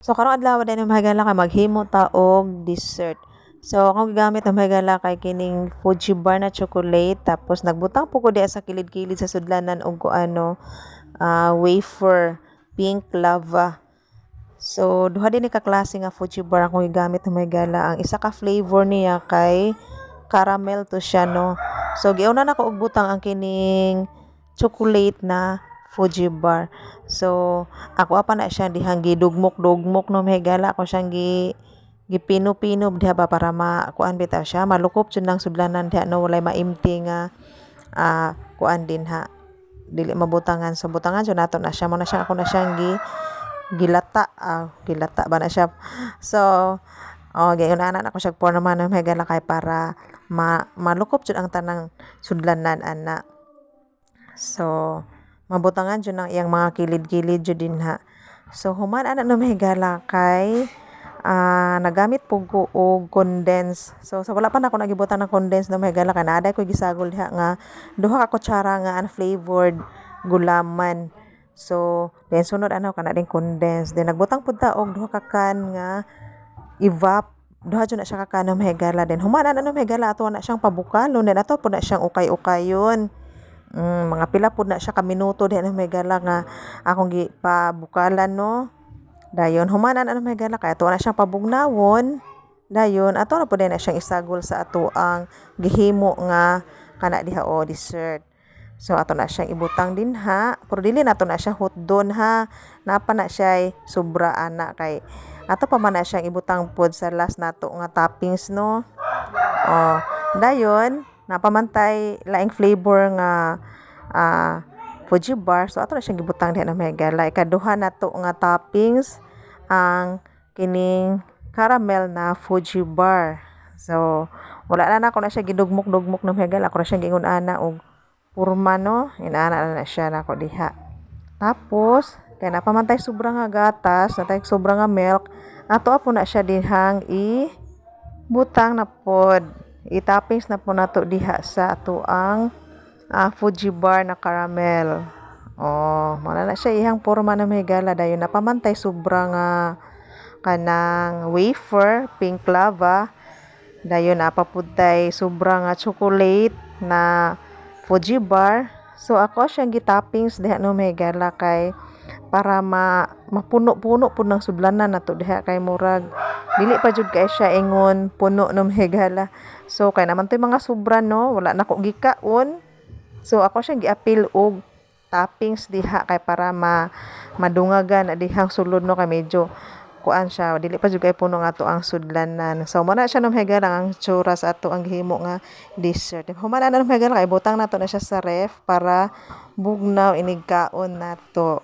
So karong adlaw din mahigala kay maghimo ta og dessert. So akong gigamit ang mahigala kay kining Fuji bar na chocolate tapos nagbutang po ko diha sa kilid-kilid sa sudlanan og kuano wafer pink lava. So duha din ni ka klase nga Fuji bar akong gigamit ang mahigala. Ang isa ka flavor niya kay caramel to siya no. So giuna na ko og butang ang kining chocolate na Fuji bar. So ako pa na siya dihang gidugmok-dugmok no mahigala ako siyang gipino-pino diha ba para kuan bitaw siya malukop jud lang sudlanan diha no walay maimti nga kuan din ha dili mabutangan so butangan jud nato na siya mo na siya ako na siyang gilata ba na siya so gayunan na ako siya pour naman no mahigala kay para malukop jud ang tanang sudlanan ana so mabutangan jud ang iyang mga kilid-kilid jud din ha. So human ana no mahigala kay nagamit pug ko og condense. So wala pa na ako nagibutang ng condense no mahigala kay naaday ko gisagol diha nga duha ka kutsara nga unflavored gulaman. So then sunod ano kana ding condense. Then nagbutang pud ta og duha ka can nga evap duha jud na siya ka can no mahigala. Then human ana no mahigala ato na siyang pabukalon then ato pud na siyang ukay-ukayon. Mga pila pud na siya ka minuto diha na mahigala nga akong gipabukalan no dayon humanan ano mahigala kay ato na siyang pabugnawon dayon ato na pud na siyang isagol sa ato ang gihimo nga kana diha o dessert so ato na siyang ibutang din ha pero dili nato na siya hotdon ha napa na siya sobra ana kay ato pa man na siyang ibutang pod sa last nato nga toppings no dayon napamantay laing flavor nga Fuji bar so ato na siyang gibutang diha na mahigala ikaduha nato nga toppings ang kining caramel na Fuji bar so wala na ako na siya gidugmok-dugmok na mahigala ako na siyang giingon ana og purma no inaana na siya nako diha tapos kay napamantay sobra nga gatas natay sobra nga milk ato po na siya dihang butang na pod i-toppings na po nato diha sa ato ang Fuji bar na caramel. Muna na siya ihang porma na mahigala dayon napamantay sobra nga kanang wafer pink lava dayon napapudtay sobra nga chocolate na Fuji bar. So ako siyang gi-toppings diha no mahigala kay para mapuno-puno pud ng sudlanan nato diha kay murag dili pa jud kay siya ingon puno no mahigala so kay naman toy mga sobra no wala na ko gikaon so ako siyang giapil og toppings diha kay para madungagan dihang sulod no kay medyo kuan siya dili pa jud kay puno nga to ang sudlanan so mo na siya no mahigala ang tsura sa ato ang gihimo nga dessert humana na mahigala kay butang nato na siya sa ref para bugnaw inigkaon nato